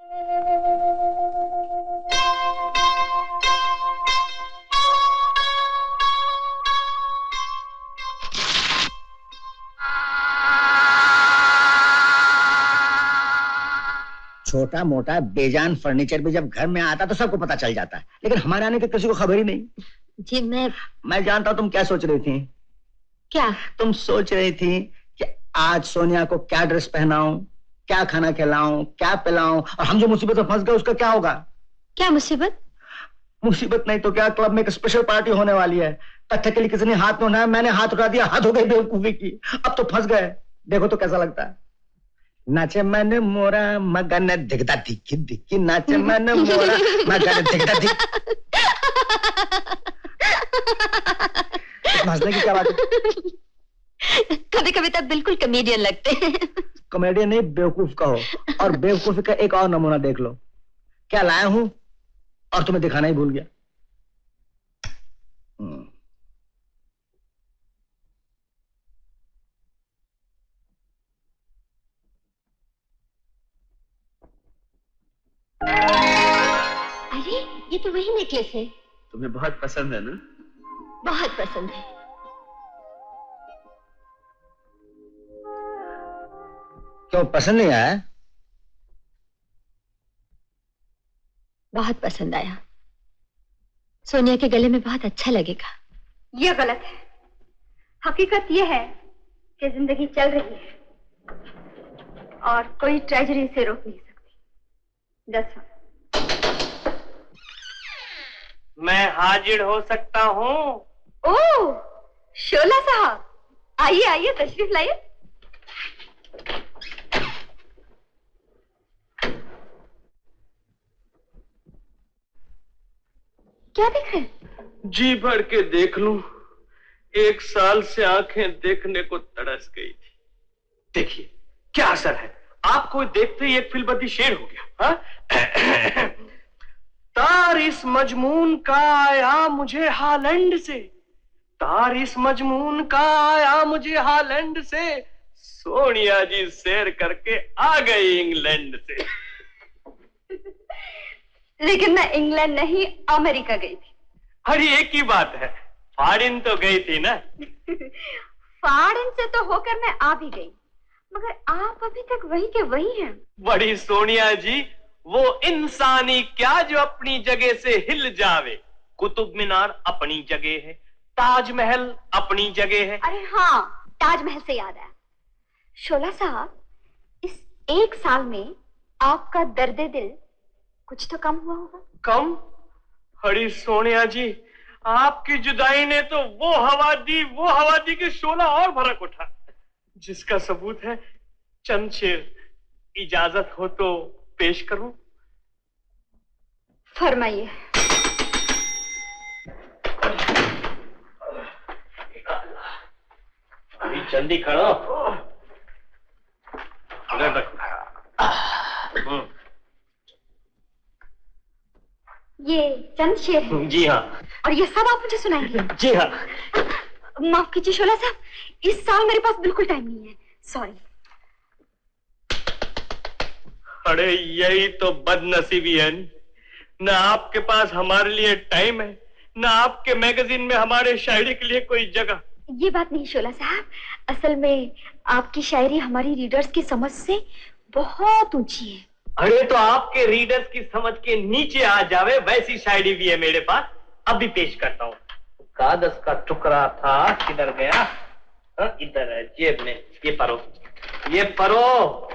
छोटा मोटा बेजान फर्नीचर भी जब घर में आता तो सबको पता चल जाता है, लेकिन हमारे आने की किसी को खबर ही नहीं। जी मैं जानता हूँ तुम क्या सोच रही थी। क्या? तुम सोच रही थी कि आज सोनिया को क्या ड्रेस पहनाऊं, क्या खाना खिलाऊं, क्या पिलाऊं, और हम जो मुसीबत में फंस गए उसका क्या होगा। क्या मुसीबत? मुसीबत नहीं तो क्या, क्लब में एक स्पेशल पार्टी होने वाली है। तथ्य के लिए किसी ने हाथ नहीं उठाया, मैंने हाथ उठा दिया, हाथ हो गई बेवकूफी की। अब तो फंस गए। देखो तो कैसा लगता है। नाचे मन मोरा मगन दिखदा दिखी दिखी, नाचे मन मोरा मगन दिखदा दिखी। हंसने की क्या बात है? कभी कभी तो बिल्कुल कॉमेडियन लगते हैं। कॉमेडियन नहीं, बेवकूफ कहो। और बेवकूफी का एक और नमूना देख लो। क्या लाया हूं और तुम्हें दिखाना ही भूल गया। अरे ये तो वही नेकलेस है। तुम्हें बहुत पसंद है ना? बहुत पसंद है। क्यों पसंद नहीं आया? बहुत पसंद आया। सोनिया के गले में बहुत अच्छा लगेगा। ये गलत है। हकीकत ये है कि जिंदगी चल रही है और कोई ट्रेजरी इसे रोक नहीं सकती। दस मैं हाजिर हो सकता हूँ। ओह, शोला साहब, आइए आइए, तशरीफ लाइए। क्या देख रहे हैं? जी भर के देख लूं। 1 साल से आंखें देखने को तरस गई थी। देखिए क्या असर है, आपको देखते ही एक फिलबदी शेर हो गया। हाँ? तार इस मजमून का आया मुझे हालैंड से, तार इस मजमून का आया मुझे हालैंड से, सोनिया जी सैर करके आ गई इंग्लैंड से। लेकिन मैं इंग्लैंड नहीं, अमेरिका गई थी। अरे एक ही बात है, फॉरेन तो गई थी ना। फॉरेन से तो होकर मैं आ भी गई, मगर आप अभी तक वही के वही हैं। बड़ी सोनिया जी, वो इंसानी क्या जो अपनी जगह से हिल जावे। कुतुब मीनार अपनी जगह है, ताजमहल अपनी जगह है। अरे हाँ, ताजमहल से याद आया। शोला साहब, इस 1 साल में आपका दर्द दिल कुछ तो कम हुआ होगा। कम? अरे सोनिया जी, आपकी जुदाई ने तो वो हवा दी कि शोला और भड़क उठा, जिसका सबूत है चंद शेर। इजाजत हो तो पेश करूं? फरमाइए। अभी जल्दी करो। इधर रखो। ये चंद शेर है? जी हाँ। और ये सब आप मुझे सुनाएंगे? जी हाँ। माफ कीजिए शोला साहब, इस साल मेरे पास बिल्कुल टाइम नहीं है, सॉरी। अरे यही तो बदनसीबी है, न आपके पास हमारे लिए टाइम है, न आपके मैगजीन में हमारे शायरी के लिए कोई जगह। ये बात नहीं शोला साहब, असल में आपकी शायरी हमारी रीडर्स की समझ से बहुत ऊंची है। अरे तो आपके रीडर्स की समझ के नीचे आ जावे वैसी शायरी भी है मेरे पास। अभी पेश करता हूँ। कागज का टुकड़ा था, किधर गया? इधर है जेब में। ये पढ़ो, ये पढ़ो।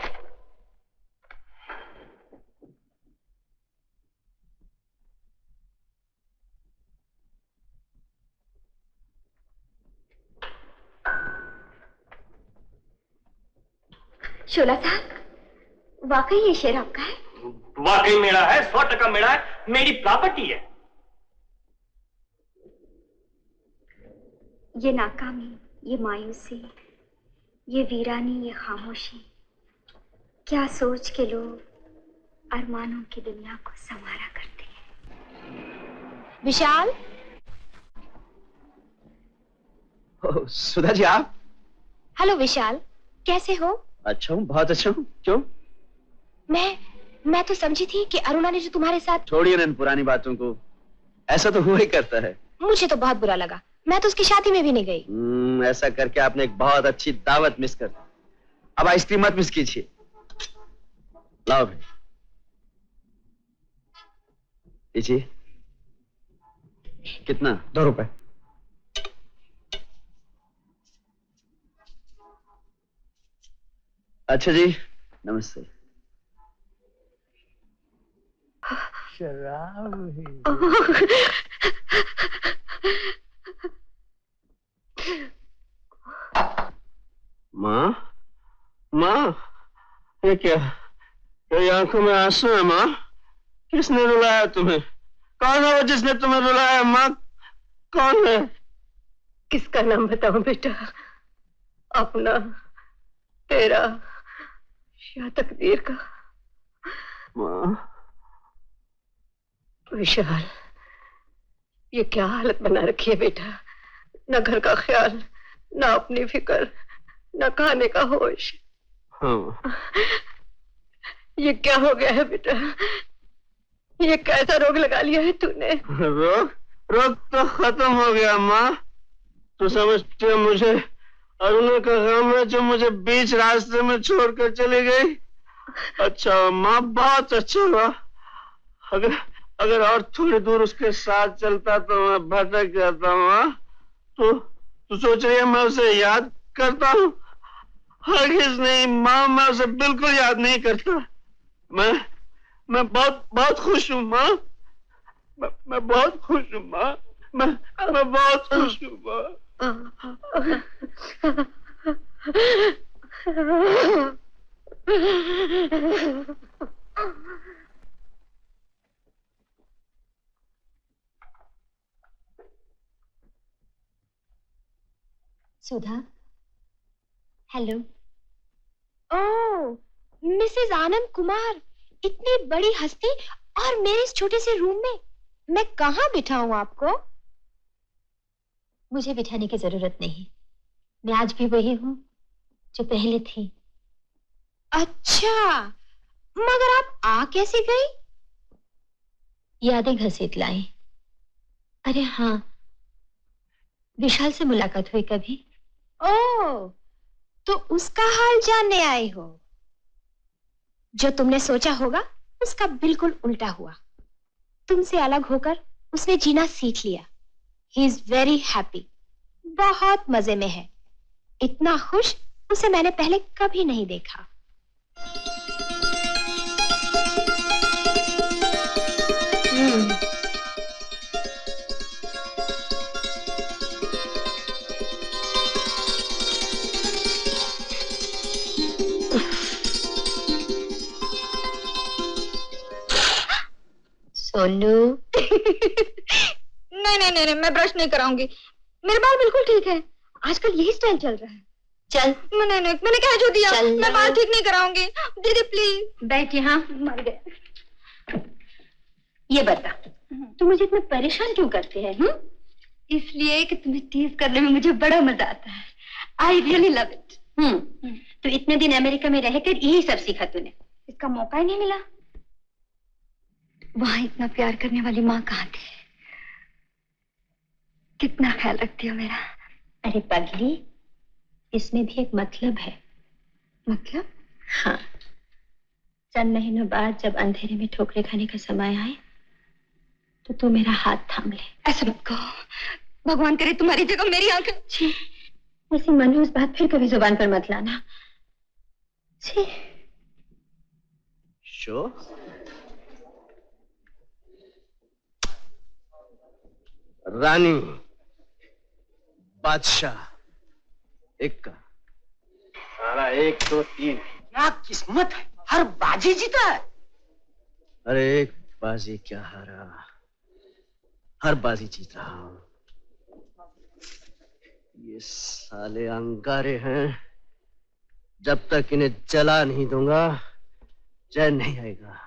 शोला साहब, वाकई ये शेर आपका है? वाकई मेरा है, 100% मेरा है, मेरी प्रॉपर्टी है। ये नाकामी, ये मायूसी, ये वीरानी, ये खामोशी, क्या सोच के लोग अरमानों की दुनिया को संवारा करते हैं। विशाल। सुधा जी आप? हेलो विशाल, कैसे हो? अच्छा हूँ, बहुत अच्छा हूँ। क्यों? मैं तो समझी थी कि अरुणा ने जो तुम्हारे साथ। छोड़िए ना इन पुरानी बातों को, ऐसा तो हुआ ही करता है। मुझे तो बहुत बुरा लगा, मैं तो उसकी शादी में भी नहीं गई। ऐसा करके आपने एक बहुत अच्छी दावत मिस कर दी। अब आइसक्रीम मत मिस कीजिए। लाओ भाई, लीजिए। कितना? 2 रुपए। अच्छा जी, नमस्ते। शराब है। माँ, माँ, ये क्या? तेरी आंखों में आंसू है माँ? किसने रुलाया तुम्हें? कौन है वो जिसने तुम्हें रुलाया माँ? कौन है? किसका नाम बताऊं बेटा? अपना, तेरा या तकदीर का? माँ, विशाल, ये क्या हालत बना रखी है बेटा? न घर का ख्याल, न अपनी फिक्र, न खाने का होश। हाँ। ये क्या हो गया है बेटा? ये कैसा रोग लगा लिया है तूने? रोग? रोग तो खत्म हो गया माँ। तू समझती है मुझे अरुणा का गम है जो मुझे बीच रास्ते में छोड़कर चली गई? अच्छा हुआ माँ, बहुत अच्छा हुआ। अगर अगर और थोड़ी दूर उसके साथ चलता तो मैं भटक जाता माँ। तू सोच रही है मैं उसे याद करता हूँ? हरगिज नहीं माँ, मैं उसे बिल्कुल याद नहीं करता। मैं बहुत बहुत खुश हूँ माँ। मैं बहुत खुश हूँ माँ। मैं बहुत खुश हूँ माँ। सुधा, हेलो। ओह, मिसेस आनंद कुमार, इतनी बड़ी हस्ती और मेरे इस छोटे से रूम में। मैं कहाँ बिठाऊं आपको? मुझे बिठाने की जरूरत नहीं, मैं आज भी वही हूँ जो पहले थी। अच्छा, मगर आप आ कैसे गई? यादें घसीट लाई। अरे हाँ, विशाल से मुलाकात हुई कभी? ओह, तो उसका हाल जानने आई हो। जो तुमने सोचा होगा उसका बिल्कुल उल्टा हुआ। तुमसे अलग होकर उसने जीना सीख लिया। ही इज वेरी हैप्पी, बहुत मजे में है। इतना खुश उसे मैंने पहले कभी नहीं देखा। सोनू। नहीं नहीं नहीं, मैं ब्रश नहीं कराऊंगी। मेरे बाल बिल्कुल ठीक है, आजकल यही स्टाइल चल रहा है। चल। नहीं नहीं, मैंने कह जो दिया, मैं बाल ठीक नहीं कराऊंगी। दीदी प्लीज बैठ यहाँ। मर गया। ये बता, तू मुझे इतना परेशान क्यों करते हैं? इसलिए कि तुम्हें टीज करने में मुझे बड़ा मजा आता है। I really love it. तो इतने दिन अमेरिका में रहकर यही सब सीखा तूने? इसका मौका ही नहीं मिला। वहां इतना प्यार करने वाली माँ कहाँ थी? कितना ख्याल रखती हो मेरा। अरे पगली, इसमें भी एक मतलब है। मतलब? हाँ, चंद महीनों बाद जब अंधेरे में ठोकरे खाने का समय आए तो तू मेरा हाथ थाम ले। ऐसा मत कहो, भगवान करे तुम्हारी जगह मेरी आंखें। ऐसी मनहूस बात फिर कभी जुबान पर मत लाना। शो रानी, बादशाह, एक का सारा 1 2 3। क्या किस्मत है, हर बाजी जीता है। अरे एक बाजी क्या हारा, हर बाजी जीत रहा हूं। ये साले अंगारे हैं, जब तक इन्हें जला नहीं दूंगा चैन नहीं आएगा।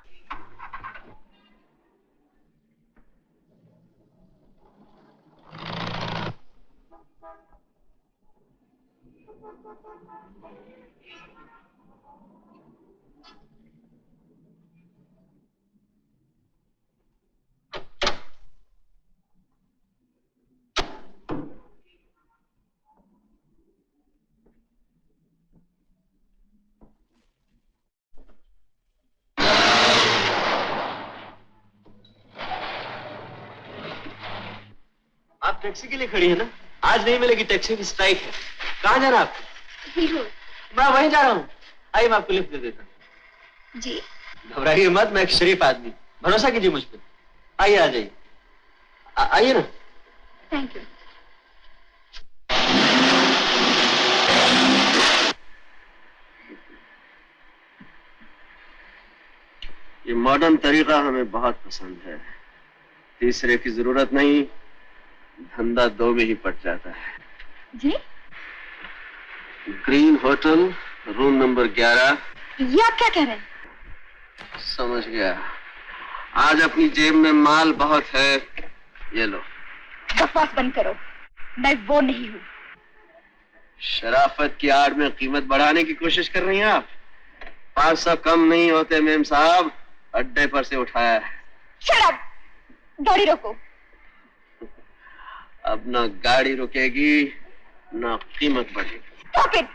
टैक्सी के लिए खड़ी है ना? आज नहीं मिलेगी टैक्सी की स्ट्राइक है। कहाँ जाना आप? मैं वहीं जा रहा हूँ। आइए मैं आपको लिफ्ट दे देता हूँ। जी। घबराइए मत, मैं एक शरीफ आदमी, भरोसा कीजिए मुझ पर। आइए आ जाइए, आइए ना। Thank you. ये मॉडर्न तरीका हमें बहुत पसंद है। तीसरे की जरूरत नहीं, धंधा दो में ही पट जाता है। जी? Green hotel, room number 11। ये आप क्या कह रहे हैं? समझ गया। आज अपनी जेब में माल बहुत है, ये लो। बकवास बंद करो, मैं वो नहीं हूँ। शराफत की आड़ में कीमत बढ़ाने की कोशिश कर रही हैं आप? 500 कम नहीं होते मेम साहब, अड्डे पर से उठाया है। Shut up! गाड़ी रोको। अब ना गाड़ी रुकेगी ना कीमत बढ़ेगी। Stop it!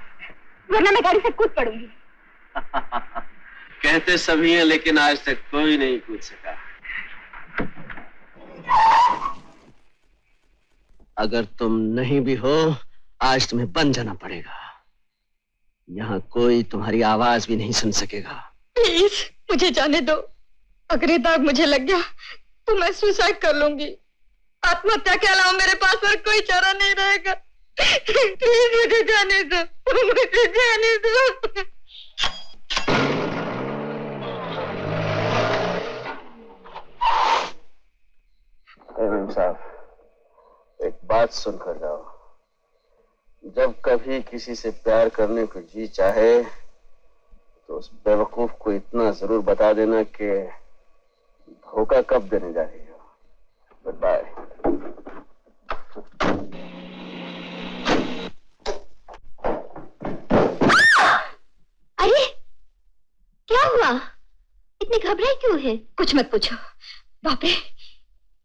वरना मैं गाड़ी से कूद पड़ूंगी। कहते सभी हैं लेकिन आज तक कोई नहीं कूद सका। अगर तुम नहीं भी हो, आज तुम्हें बन जाना पड़ेगा। यहाँ कोई तुम्हारी आवाज भी नहीं सुन सकेगा। प्लीज मुझे जाने दो। अगर ये दाग मुझे लग गया तो मैं सुसाइड कर लूंगी। आत्महत्या के अलावा मेरे पास और कोई चारा नहीं रहेगा। प्लीज मुझे जाने दो, मुझे जाने दो। साहब, एक बात सुनकर जाओ। जब कभी किसी से प्यार करने को जी चाहे तो उस बेवकूफ को इतना जरूर बता देना कि धोखा कब देने जा रही हो। Good bye. अरे क्या हुआ? इतनी घबराई क्यों है? कुछ मत पूछो। बाप रे,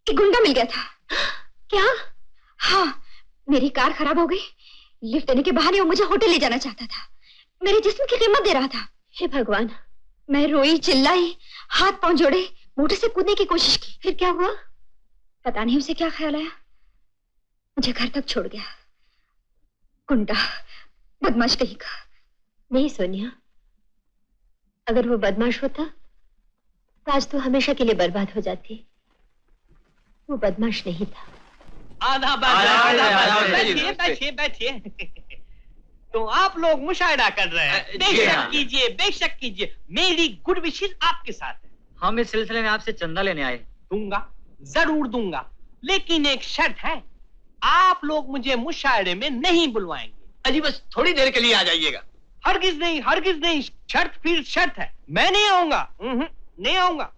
एक गुंडा मिल गया था। क्या? हाँ, मेरी कार खराब हो गई। लिफ्ट देने के बहाने वो मुझे होटल ले जाना चाहता था। मेरे जिस्म की कीमत दे रहा था। हे भगवान! मैं रोई, चिल्लाई, हाथ पांव जोड़े, मोटर से कूदने की कोशिश की। फिर क्या हुआ? पता नहीं उसे क्या ख्याल आया, मुझे घर तक छोड़ गया। गुंडा, बदमाश कहीं का। नहीं सोनिया, अगर वो बदमाश होता तो आज तो हमेशा के लिए बर्बाद हो जाती। वो बदमाश नहीं था। बैठिए बैठिए। तो आप लोग मुशाहिदा कर रहे हैं? बेशक कीजिए, बेशक कीजिए। मेरी गुड विशेस आपके साथ है। हम इस सिलसिले में आपसे चंदा लेने आए। दूंगा, जरूर दूंगा, लेकिन एक शर्त है। आप लोग मुझे मुशाहिदे में नहीं बुलवाएंगे। अजी बस थोड़ी देर के लिए आ जाइएगा। हरगिज नहीं, हरगिज नहीं। शर्त फिर शर्त है, मैं नहीं आऊंगा। नहीं आऊंगा।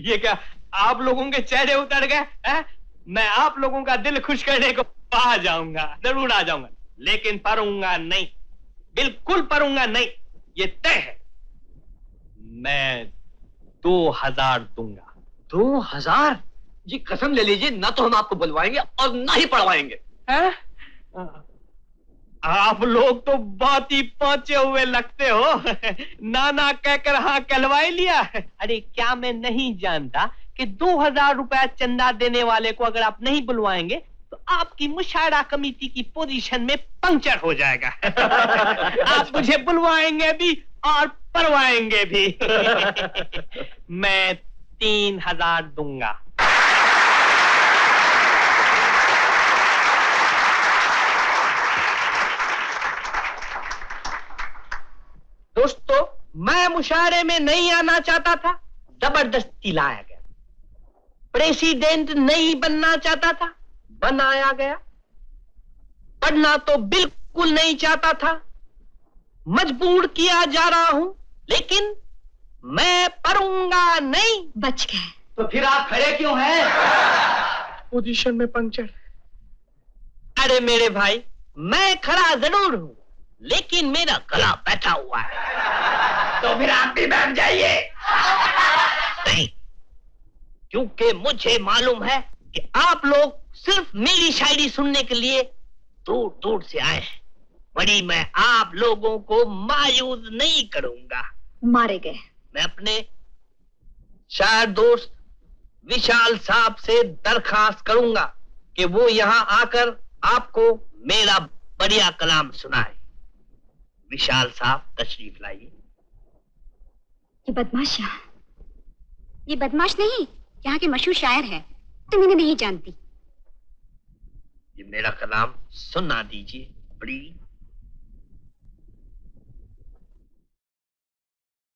ये क्या आप लोगों के चेहरे उतर गए? मैं आप लोगों का दिल खुश करने को आ जाऊंगा, जरूर आ जाऊंगा, लेकिन पढ़ूंगा नहीं, बिल्कुल पढ़ूंगा नहीं। ये तय है। मैं 2000 दूंगा। 2000? जी कसम ले लीजिए, ना तो हम आपको बुलवाएंगे और ना ही पढ़वाएंगे। आप लोग तो बहुत ही पहुंचे हुए लगते हो। नाना कहकर हाँ कहलवाई लिया। अरे क्या मैं नहीं जानता कि 2000 रुपया चंदा देने वाले को अगर आप नहीं बुलवाएंगे तो आपकी मुशायरा कमेटी की पोजीशन में पंक्चर हो जाएगा। आप मुझे बुलवाएंगे भी और परवाएंगे भी। मैं 3000 दूंगा। दोस्तों, मैं मुशायरे में नहीं आना चाहता था, जबरदस्ती लाया गया। प्रेसिडेंट नहीं बनना चाहता था, बनाया गया। पढ़ना तो बिल्कुल नहीं चाहता था, मजबूर किया जा रहा हूं, लेकिन मैं पढ़ूंगा नहीं। बच गए। तो फिर आप खड़े क्यों हैं? पोजीशन में पंक्चर। अरे मेरे भाई, मैं खड़ा जरूर हूं, लेकिन मेरा गला बैठा हुआ है। तो फिर आप भी बैठ जाइए। नहीं, क्योंकि मुझे मालूम है कि आप लोग सिर्फ मेरी शायरी सुनने के लिए दूर दूर से आए हैं। बड़ी मैं आप लोगों को मायूस नहीं करूंगा। मारे गए। मैं अपने शायर दोस्त विशाल साहब से दरखास्त करूंगा कि वो यहाँ आकर आपको मेरा बढ़िया कलाम सुनाए। विशाल साहब तशरीफ लाइए। ये बदमाश यहाँ, ये बदमाश नहीं, यहाँ के मशहूर शायर है, तुम इन्हें नहीं जानती। ये मेरा कलाम सुना दीजिए प्लीज।